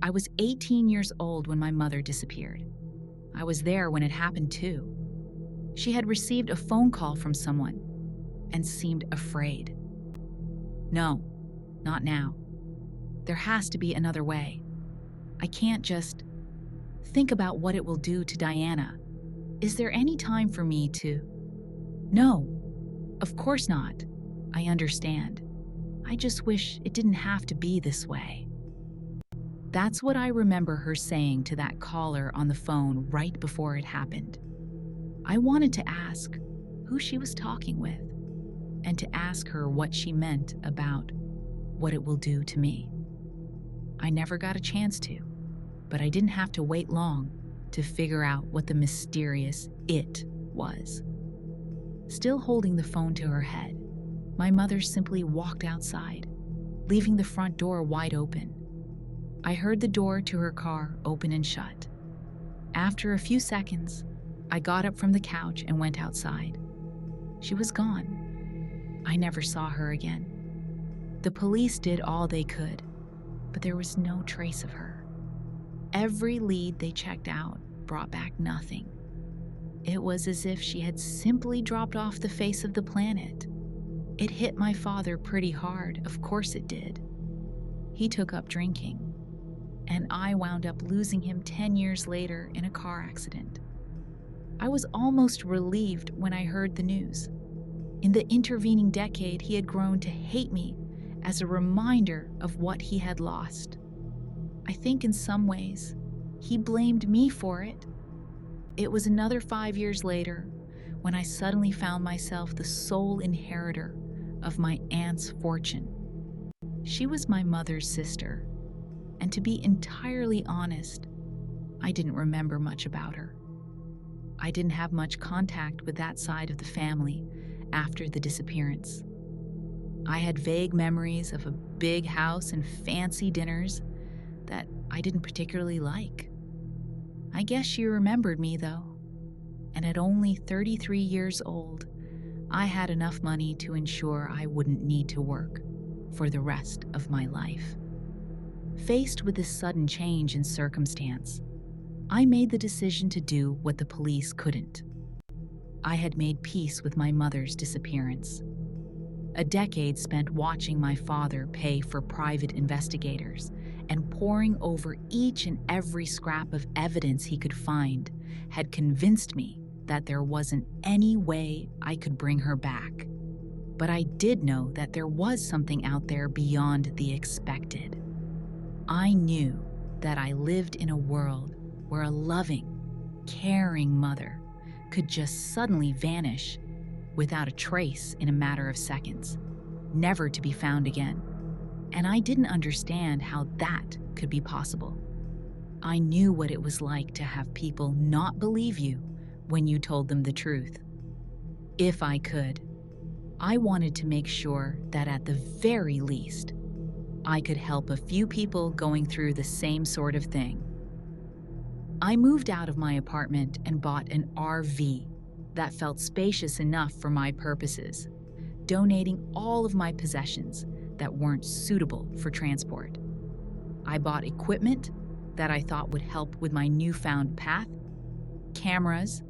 I was 18 years old when my mother disappeared. I was there when it happened too. She had received a phone call from someone and seemed afraid. No, not now. There has to be another way. I can't just think about what it will do to Diana. Is there any time for me to? No, of course not. I understand. I just wish it didn't have to be this way. That's what I remember her saying to that caller on the phone right before it happened. I wanted to ask who she was talking with and to ask her what she meant about what it will do to me. I never got a chance to, but I didn't have to wait long to figure out what the mysterious "it" was. Still holding the phone to her head, my mother simply walked outside, leaving the front door wide open. I heard the door to her car open and shut. After a few seconds, I got up from the couch and went outside. She was gone. I never saw her again. The police did all they could, but there was no trace of her. Every lead they checked out brought back nothing. It was as if she had simply dropped off the face of the planet. It hit my father pretty hard, of course it did. He took up drinking, and I wound up losing him 10 years later in a car accident. I was almost relieved when I heard the news. In the intervening decade, he had grown to hate me as a reminder of what he had lost. I think in some ways, he blamed me for it. It was another 5 years later when I suddenly found myself the sole inheritor of my aunt's fortune. She was my mother's sister, and to be entirely honest, I didn't remember much about her. I didn't have much contact with that side of the family after the disappearance. I had vague memories of a big house and fancy dinners that I didn't particularly like. I guess she remembered me, though, and at only 33 years old, I had enough money to ensure I wouldn't need to work for the rest of my life. Faced with this sudden change in circumstance, I made the decision to do what the police couldn't. I had made peace with my mother's disappearance. A decade spent watching my father pay for private investigators and poring over each and every scrap of evidence he could find had convinced me that there wasn't any way I could bring her back. But I did know that there was something out there beyond the expected. I knew that I lived in a world where a loving, caring mother could just suddenly vanish without a trace in a matter of seconds, never to be found again. And I didn't understand how that could be possible. I knew what it was like to have people not believe you when you told them the truth. If I could, I wanted to make sure that at the very least, I could help a few people going through the same sort of thing. I moved out of my apartment and bought an RV that felt spacious enough for my purposes, donating all of my possessions that weren't suitable for transport. I bought equipment that I thought would help with my newfound path: cameras,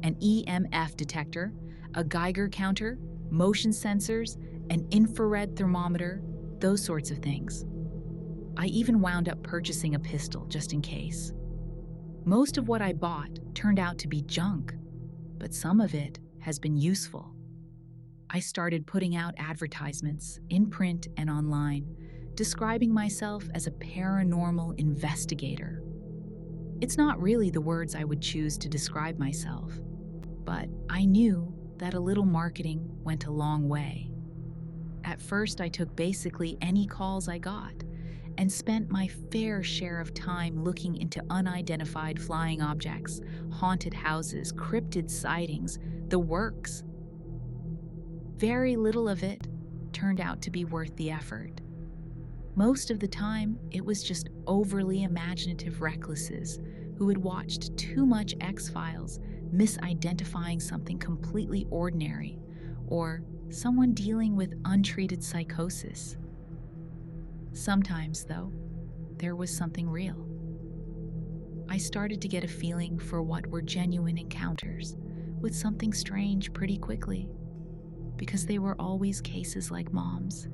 an EMF detector, a Geiger counter, motion sensors, an infrared thermometer, those sorts of things. I even wound up purchasing a pistol just in case. Most of what I bought turned out to be junk, but some of it has been useful. I started putting out advertisements in print and online, describing myself as a paranormal investigator. It's not really the words I would choose to describe myself, but I knew that a little marketing went a long way. At first, I took basically any calls I got and spent my fair share of time looking into unidentified flying objects, haunted houses, cryptid sightings, the works. Very little of it turned out to be worth the effort. Most of the time, it was just overly imaginative recluses who had watched too much X-Files, misidentifying something completely ordinary, or someone dealing with untreated psychosis. Sometimes, though, there was something real. I started to get a feeling for what were genuine encounters with something strange pretty quickly, because they were always cases like Mom's.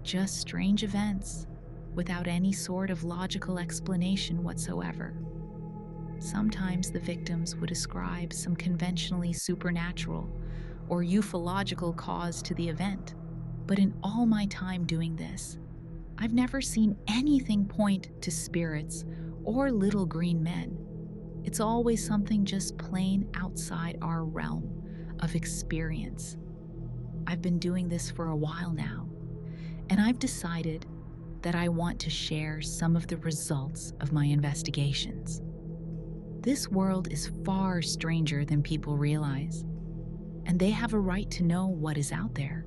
Just strange events without any sort of logical explanation whatsoever. Sometimes the victims would ascribe some conventionally supernatural or ufological cause to the event, but in all my time doing this, I've never seen anything point to spirits or little green men. It's always something just plain outside our realm of experience. I've been doing this for a while now, and I've decided that I want to share some of the results of my investigations. This world is far stranger than people realize, and they have a right to know what is out there.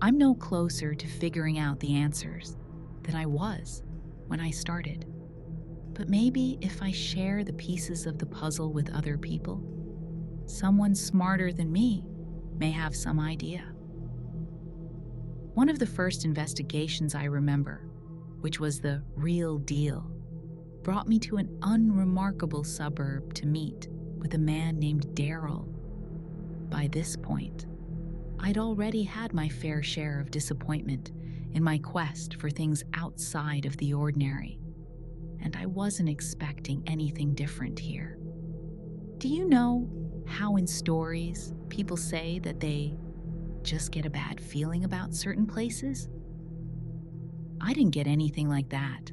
I'm no closer to figuring out the answers than I was when I started. But maybe if I share the pieces of the puzzle with other people, someone smarter than me may have some idea. One of the first investigations I remember, which was the real deal, brought me to an unremarkable suburb to meet with a man named Daryl. By this point, I'd already had my fair share of disappointment in my quest for things outside of the ordinary, and I wasn't expecting anything different here. Do you know how in stories people say that they just get a bad feeling about certain places? I didn't get anything like that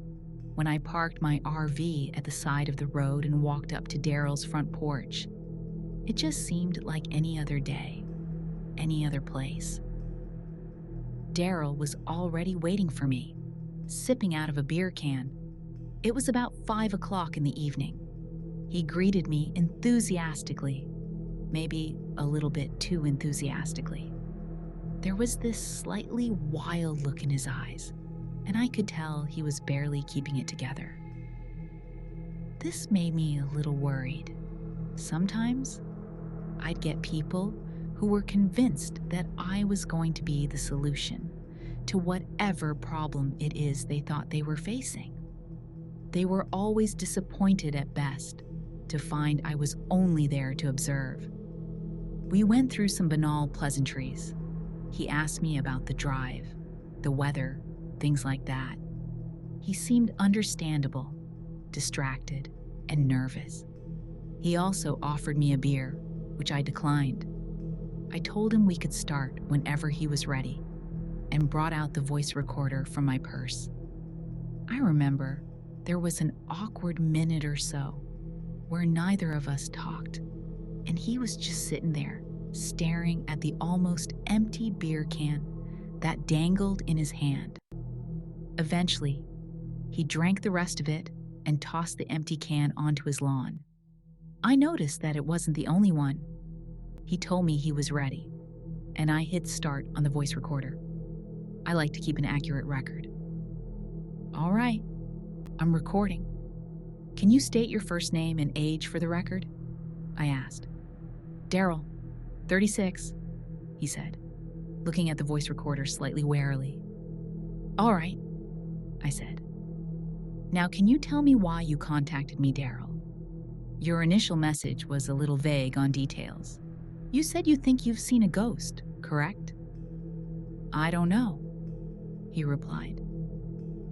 when I parked my RV at the side of the road and walked up to Daryl's front porch. It just seemed like any other day, any other place. Daryl was already waiting for me, sipping out of a beer can. It was about 5 o'clock in the evening. He greeted me enthusiastically, maybe a little bit too enthusiastically. There was this slightly wild look in his eyes, and I could tell he was barely keeping it together. This made me a little worried. Sometimes I'd get people who were convinced that I was going to be the solution to whatever problem it is they thought they were facing. They were always disappointed at best to find I was only there to observe. We went through some banal pleasantries. He asked me about the drive, the weather, things like that. He seemed understandable, distracted, and nervous. He also offered me a beer, which I declined. I told him we could start whenever he was ready, and brought out the voice recorder from my purse. I remember there was an awkward minute or so where neither of us talked, and he was just sitting there, staring at the almost empty beer can that dangled in his hand. Eventually, he drank the rest of it and tossed the empty can onto his lawn. I noticed that it wasn't the only one. He told me he was ready, and I hit start on the voice recorder. I like to keep an accurate record. All right, I'm recording. Can you state your first name and age for the record? I asked. Daryl, 36, he said, looking at the voice recorder slightly warily. All right, I said. Now, can you tell me why you contacted me, Daryl? Your initial message was a little vague on details. You said you think you've seen a ghost, correct? I don't know, he replied.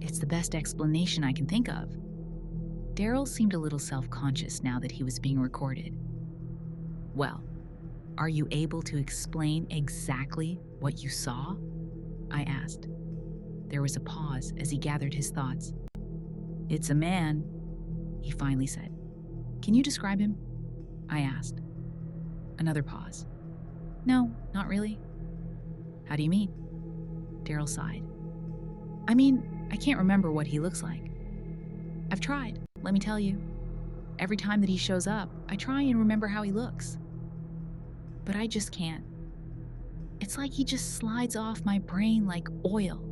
It's the best explanation I can think of. Daryl seemed a little self-conscious now that he was being recorded. Well, are you able to explain exactly what you saw? I asked. There was a pause as he gathered his thoughts. It's a man, he finally said. Can you describe him? I asked. Another pause. No, not really. How do you mean? Daryl sighed. I mean, I can't remember what he looks like. I've tried, let me tell you. Every time that he shows up, I try and remember how he looks. But I just can't. It's like he just slides off my brain like oil.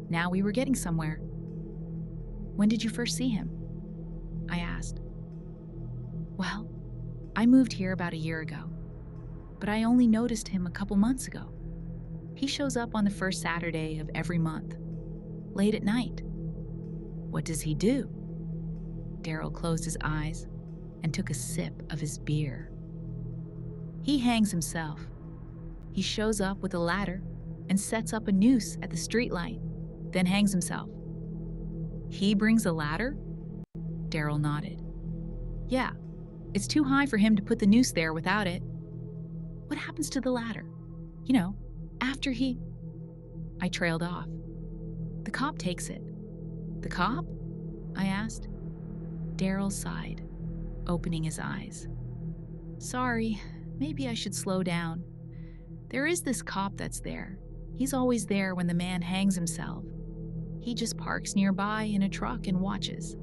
Now we were getting somewhere. When did you first see him? I asked. Well, I moved here about a year ago, but I only noticed him a couple months ago. He shows up on the first Saturday of every month, late at night, What does he do? Daryl closed his eyes and took a sip of his beer. He hangs himself. He shows up with a ladder and sets up a noose at the streetlight, then hangs himself. He brings a ladder? Daryl nodded. Yeah, it's too high for him to put the noose there without it. What happens to the ladder? You know, after he... I trailed off. The cop takes it. The cop? I asked. Daryl sighed, opening his eyes. Sorry, maybe I should slow down. There is this cop that's there. He's always there when the man hangs himself. He just parks nearby in a truck and watches,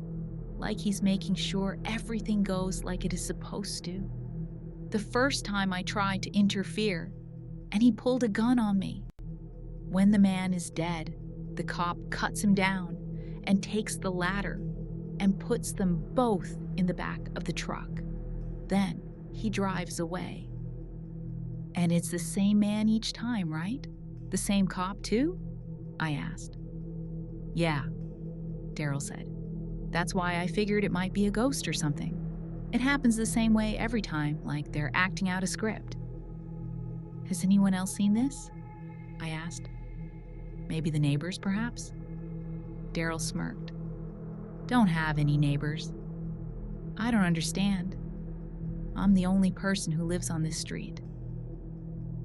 like he's making sure everything goes like it is supposed to. The first time I tried to interfere, and he pulled a gun on me. When the man is dead, the cop cuts him down and takes the ladder and puts them both in the back of the truck. Then he drives away. And it's the same man each time, right? The same cop too? I asked. Yeah, Daryl said. That's why I figured it might be a ghost or something. It happens the same way every time, like they're acting out a script. Has anyone else seen this? I asked. Maybe the neighbors, perhaps? Daryl smirked. Don't have any neighbors. I don't understand. I'm the only person who lives on this street.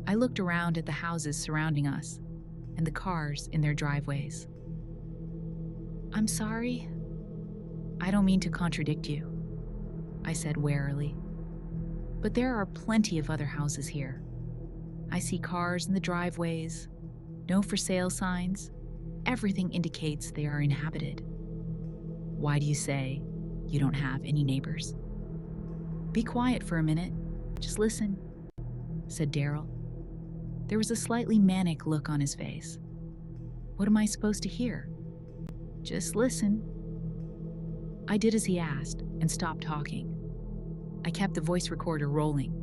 I looked around at the houses surrounding us and the cars in their driveways. I'm sorry. I don't mean to contradict you, I said warily. But there are plenty of other houses here. I see cars in the driveways, no for sale signs. Everything indicates they are inhabited. Why do you say you don't have any neighbors? Be quiet for a minute. Just listen, said Daryl. There was a slightly manic look on his face. What am I supposed to hear? Just listen. I did as he asked and stopped talking. I kept the voice recorder rolling,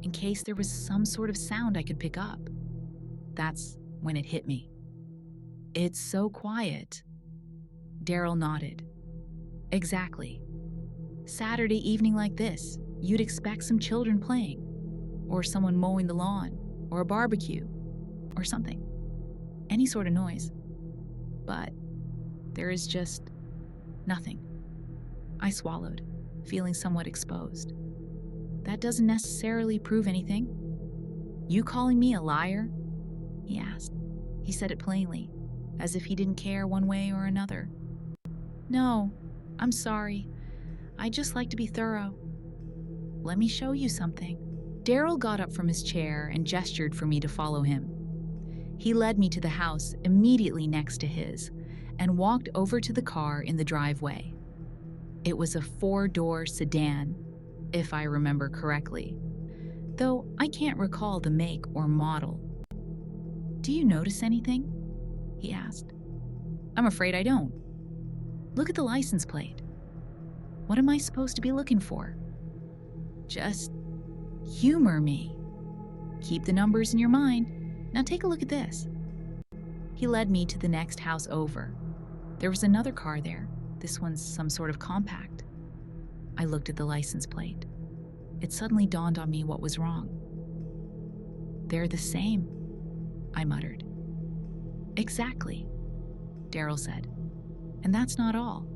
in case there was some sort of sound I could pick up. That's when it hit me. It's so quiet. Daryl nodded. Exactly. Saturday evening like this, you'd expect some children playing, or someone mowing the lawn, or a barbecue, or something. Any sort of noise. But there is just nothing. I swallowed, feeling somewhat exposed. That doesn't necessarily prove anything. You calling me a liar? He asked. He said it plainly, as if he didn't care one way or another. No, I'm sorry. I just like to be thorough. Let me show you something. Daryl got up from his chair and gestured for me to follow him. He led me to the house immediately next to his and walked over to the car in the driveway. It was a 4-door sedan, if I remember correctly, though I can't recall the make or model. Do you notice anything? He asked. I'm afraid I don't. Look at the license plate. What am I supposed to be looking for? Just humor me. Keep the numbers in your mind. Now take a look at this. He led me to the next house over. There was another car there. This one's some sort of compact. I looked at the license plate. It suddenly dawned on me what was wrong. They're the same, I muttered. Exactly, Daryl said. And that's not all.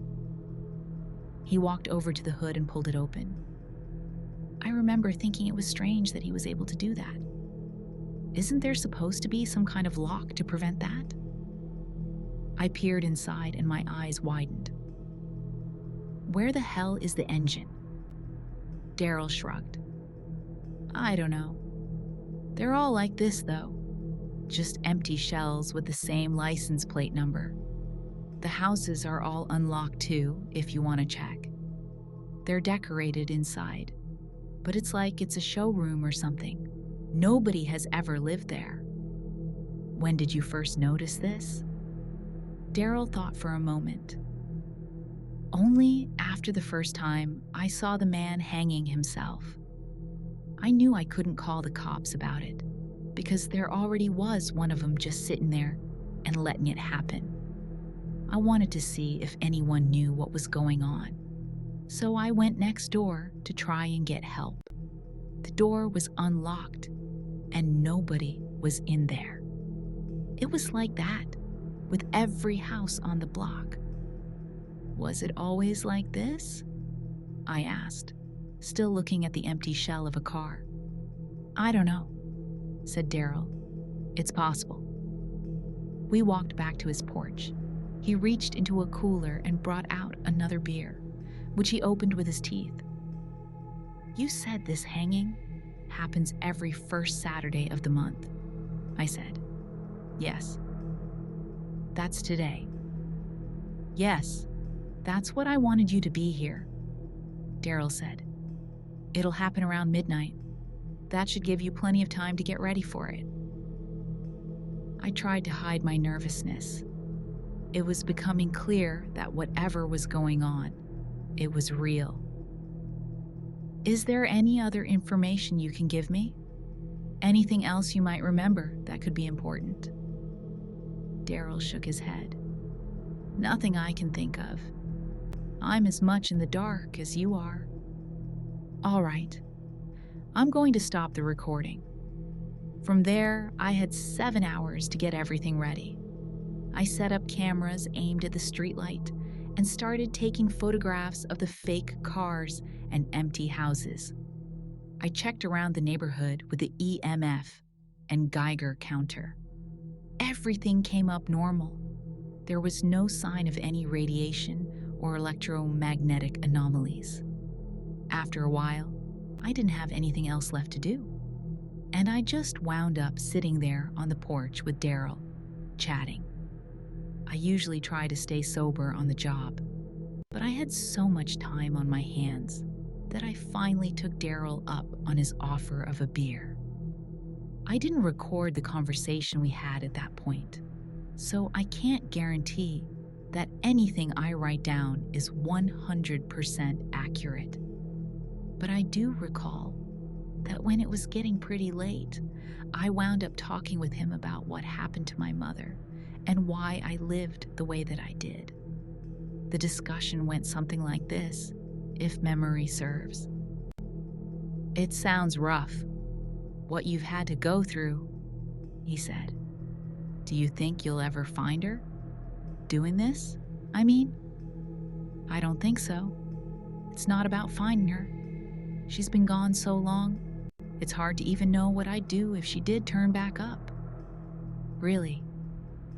He walked over to the hood and pulled it open. I remember thinking it was strange that he was able to do that. Isn't there supposed to be some kind of lock to prevent that? I peered inside and my eyes widened. Where the hell is the engine? Daryl shrugged. I don't know. They're all like this, though. Just empty shells with the same license plate number. The houses are all unlocked too, if you want to check. They're decorated inside, but it's like it's a showroom or something. Nobody has ever lived there. When did you first notice this? Daryl thought for a moment. Only after the first time I saw the man hanging himself. I knew I couldn't call the cops about it, because there already was one of them just sitting there and letting it happen. I wanted to see if anyone knew what was going on. So I went next door to try and get help. The door was unlocked, and nobody was in there. It was like that with every house on the block. Was it always like this? I asked, still looking at the empty shell of a car. I don't know, said Daryl. It's possible. We walked back to his porch. He reached into a cooler and brought out another beer, which he opened with his teeth. You said this hanging happens every first Saturday of the month, I said. Yes. That's today. Yes, that's what I wanted you to be here, Daryl said. It'll happen around midnight. That should give you plenty of time to get ready for it. I tried to hide my nervousness. It was becoming clear that whatever was going on, it was real. Is there any other information you can give me? Anything else you might remember that could be important? Daryl shook his head. Nothing I can think of. I'm as much in the dark as you are. All right. I'm going to stop the recording. From there, I had 7 hours to get everything ready. I set up cameras aimed at the streetlight and started taking photographs of the fake cars and empty houses. I checked around the neighborhood with the EMF and Geiger counter. Everything came up normal. There was no sign of any radiation or electromagnetic anomalies. After a while, I didn't have anything else left to do, and I just wound up sitting there on the porch with Daryl, chatting. I usually try to stay sober on the job, but I had so much time on my hands that I finally took Daryl up on his offer of a beer. I didn't record the conversation we had at that point, so I can't guarantee that anything I write down is 100% accurate. But I do recall that when it was getting pretty late, I wound up talking with him about what happened to my mother and why I lived the way that I did. The discussion went something like this, if memory serves. It sounds rough, what you've had to go through, he said. Do you think you'll ever find her? Doing this, I mean? I don't think so. It's not about finding her. She's been gone so long, it's hard to even know what I'd do if she did turn back up. Really,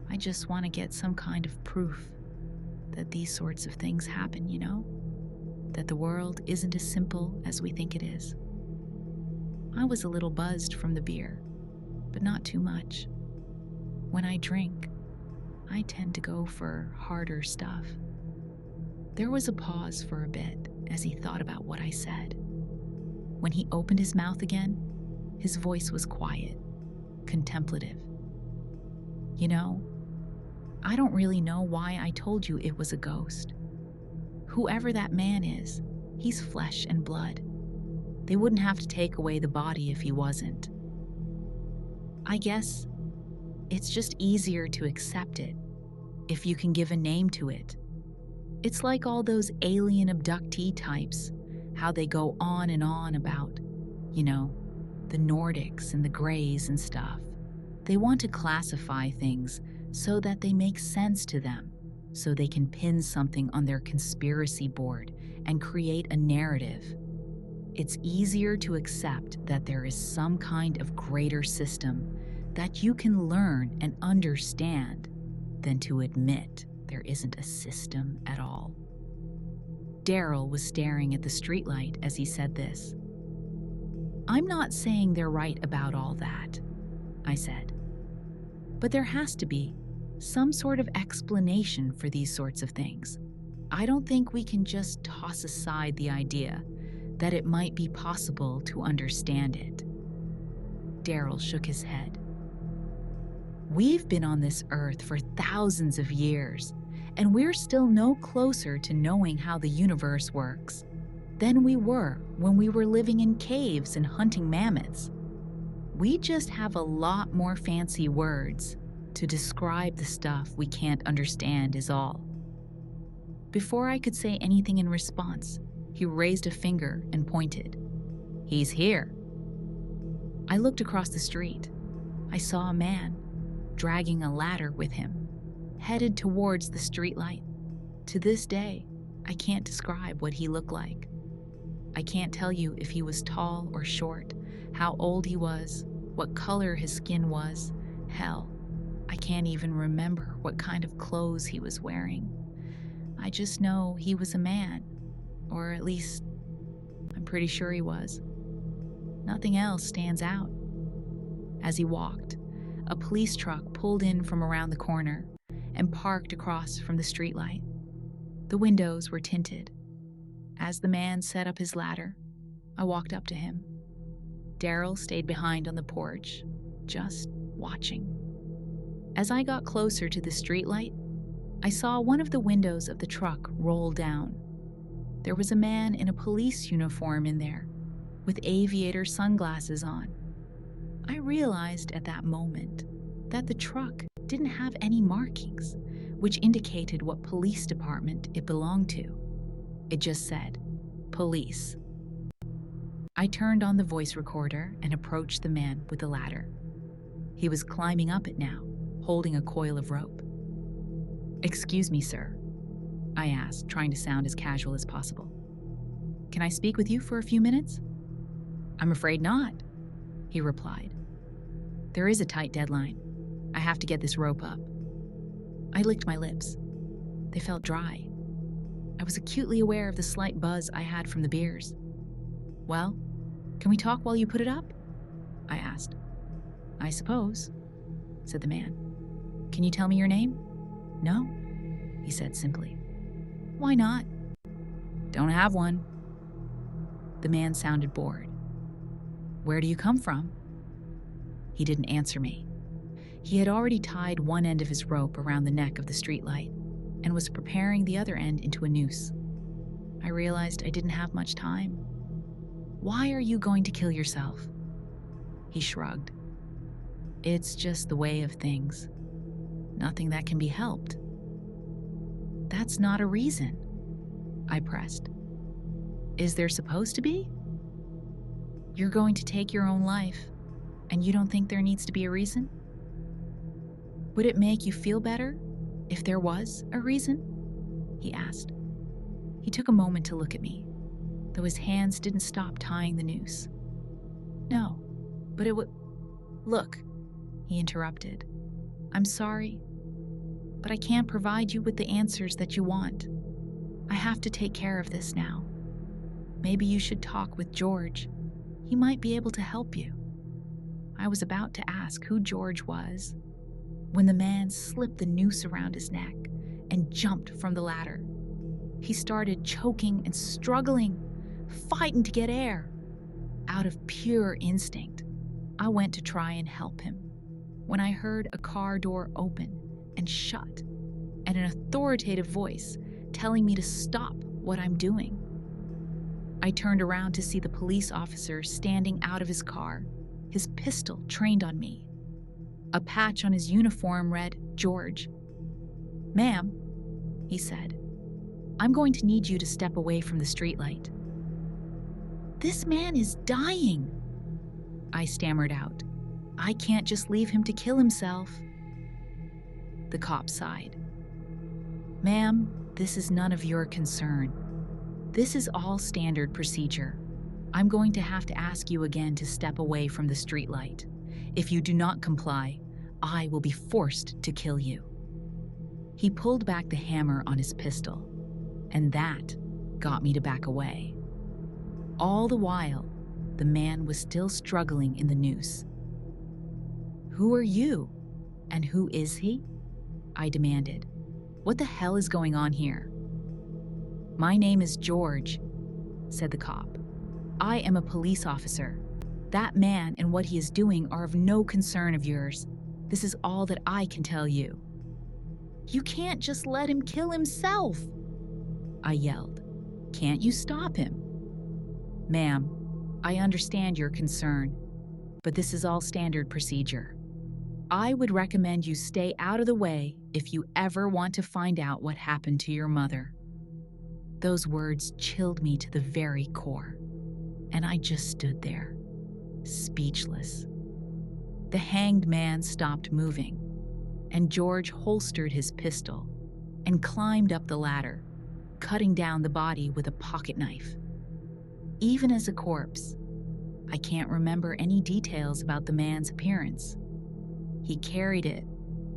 I just want to get some kind of proof that these sorts of things happen, you know? That the world isn't as simple as we think it is. I was a little buzzed from the beer, but not too much. When I drink, I tend to go for harder stuff. There was a pause for a bit as he thought about what I said. When he opened his mouth again, his voice was quiet, contemplative. You know, I don't really know why I told you it was a ghost. Whoever that man is, he's flesh and blood. They wouldn't have to take away the body if he wasn't. I guess it's just easier to accept it if you can give a name to it. It's like all those alien abductee types, how they go on and on about, you know, the Nordics and the Greys and stuff. They want to classify things so that they make sense to them, so they can pin something on their conspiracy board and create a narrative. It's easier to accept that there is some kind of greater system that you can learn and understand than to admit there isn't a system at all. Daryl was staring at the streetlight as he said this. I'm not saying they're right about all that, I said. But there has to be some sort of explanation for these sorts of things. I don't think we can just toss aside the idea that it might be possible to understand it. Daryl shook his head. We've been on this earth for thousands of years, and we're still no closer to knowing how the universe works than we were when we were living in caves and hunting mammoths. We just have a lot more fancy words To describe the stuff we can't understand is all. Before I could say anything in response, he raised a finger and pointed. He's here. I looked across the street. I saw a man, dragging a ladder with him, headed towards the streetlight. To this day, I can't describe what he looked like. I can't tell you if he was tall or short, how old he was, what color his skin was. Hell, I can't even remember what kind of clothes he was wearing. I just know he was a man, or at least I'm pretty sure he was. Nothing else stands out. As he walked, a police truck pulled in from around the corner and parked across from the streetlight. The windows were tinted. As the man set up his ladder, I walked up to him. Daryl stayed behind on the porch, just watching. As I got closer to the streetlight, I saw one of the windows of the truck roll down. There was a man in a police uniform in there, with aviator sunglasses on. I realized at that moment that the truck didn't have any markings, which indicated what police department it belonged to. It just said, "Police." I turned on the voice recorder and approached the man with the ladder. He was climbing up it now, holding a coil of rope. "Excuse me, sir," I asked, trying to sound as casual as possible. "Can I speak with you for a few minutes?" "I'm afraid not," he replied. "There is a tight deadline. I have to get this rope up." I licked my lips. They felt dry. I was acutely aware of the slight buzz I had from the beers. "Well, can we talk while you put it up?" I asked. "I suppose," said the man. "Can you tell me your name?" "No," he said simply. "Why not?" "Don't have one." The man sounded bored. "Where do you come from?" He didn't answer me. He had already tied one end of his rope around the neck of the streetlight and was preparing the other end into a noose. I realized I didn't have much time. "Why are you going to kill yourself?" He shrugged. "It's just the way of things. Nothing that can be helped." "That's not a reason," I pressed. "Is there supposed to be?" "You're going to take your own life, and you don't think there needs to be a reason?" "Would it make you feel better if there was a reason?" he asked. He took a moment to look at me, though his hands didn't stop tying the noose. "No, but it would..." "Look," he interrupted. "I'm sorry, but I can't provide you with the answers that you want. I have to take care of this now. Maybe you should talk with George. He might be able to help you." I was about to ask who George was when the man slipped the noose around his neck and jumped from the ladder. He started choking and struggling, fighting to get air. Out of pure instinct, I went to try and help him when I heard a car door open and shut and an authoritative voice telling me to stop what I'm doing. I turned around to see the police officer standing out of his car, his pistol trained on me. A patch on his uniform read, "George." "Ma'am," he said, "I'm going to need you to step away from the streetlight." "This man is dying," I stammered out. "I can't just leave him to kill himself." The cop sighed. "Ma'am, this is none of your concern. This is all standard procedure. I'm going to have to ask you again to step away from the streetlight. If you do not comply, I will be forced to kill you." He pulled back the hammer on his pistol, and that got me to back away. All the while, the man was still struggling in the noose. "Who are you? And who is he?" I demanded. "What the hell is going on here?" "My name is George," said the cop. "I am a police officer. That man and what he is doing are of no concern of yours. This is all that I can tell you." "You can't just let him kill himself," I yelled. "Can't you stop him?" "Ma'am, I understand your concern, but this is all standard procedure. I would recommend you stay out of the way if you ever want to find out what happened to your mother." Those words chilled me to the very core, and I just stood there, speechless. The hanged man stopped moving, and George holstered his pistol and climbed up the ladder, cutting down the body with a pocket knife. Even as a corpse, I can't remember any details about the man's appearance. He carried it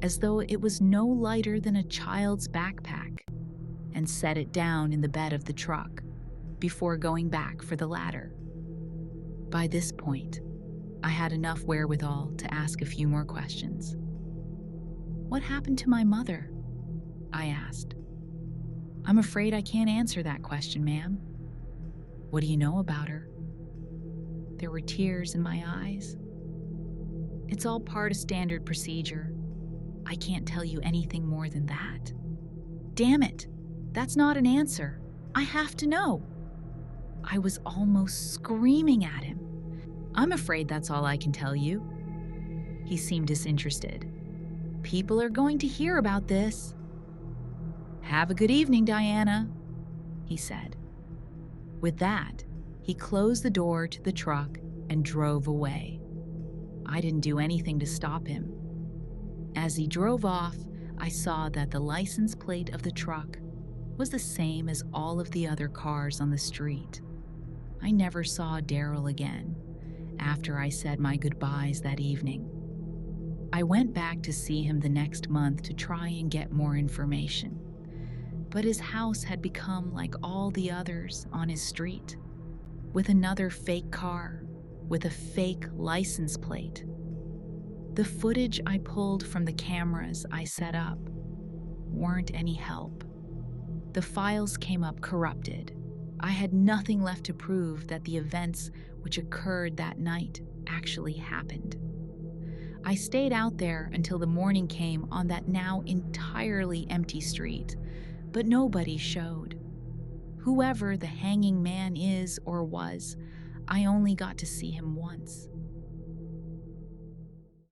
as though it was no lighter than a child's backpack and set it down in the bed of the truck before going back for the ladder. By this point, I had enough wherewithal to ask a few more questions. "What happened to my mother?" I asked. "I'm afraid I can't answer that question, ma'am." "What do you know about her?" There were tears in my eyes. "It's all part of standard procedure. I can't tell you anything more than that." "Damn it! That's not an answer. I have to know." I was almost screaming at him. "I'm afraid that's all I can tell you." He seemed disinterested. "People are going to hear about this." "Have a good evening, Diana," he said. With that, he closed the door to the truck and drove away. I didn't do anything to stop him. As he drove off, I saw that the license plate of the truck was the same as all of the other cars on the street. I never saw Daryl again after I said my goodbyes that evening. I went back to see him the next month to try and get more information, but his house had become like all the others on his street, with another fake car with a fake license plate. The footage I pulled from the cameras I set up weren't any help. The files came up corrupted. I had nothing left to prove that the events which occurred that night actually happened. I stayed out there until the morning came on that now entirely empty street, but nobody showed. Whoever the hanging man is or was, I only got to see him once.